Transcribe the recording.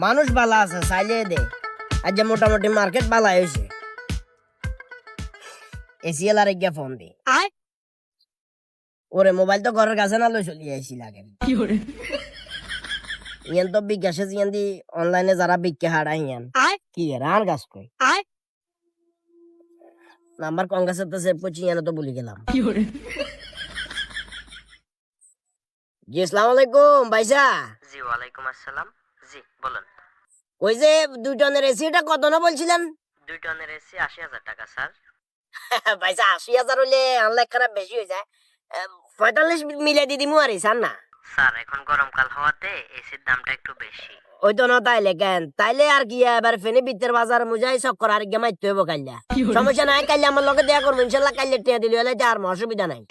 মানুষ বালা আছে চাইলে দে আজ যে মোটামুটি মার্কেট বালা হয়েছে এসিএল আর গিয়া ফোন দি ওরে মোবাইল তো ঘরের কাছে না লই চলি আইছি লাগে ইয়ান তো বিকাশে ইয়ান দি অনলাইনে যারা বিক্কে হাড়া ইয়ান কি রান গাছ কই নাম্বার কোন গাছে তো সেভ করছি ইয়ান তো ভুলে গেলাম জি আসসালামু আলাইকুম ভাইসা জি ওয়ালাইকুম আসসালাম। জি বলুন। ওই যে 2 টনের এসিটা কত না বলছিলেন 2 টনের এসি ৮০,০০০ টাকা স্যার। ভাইসা ৮০,০০০ হইলে অনলাইন খারাপ বেশি হয়ে যায় ৪৫ মিলে দিদিমু আর স্যার না স্যার এখন গরমকাল হওয়াতে এসির দামটা একটু বেশি। ওই তো না তাইলে কেন তাইলে আর কি এবার ফেনি বিত্তের বাজার মুজাই চক্কর আর গিয়ে মাইতে হইব কাইলা সমস্যা নাই কাইলে আমার লগে দেয়া করবো ইনশাল্লাহ কাইলে টিয়া দিলে হলে আর অসুবিধা নাই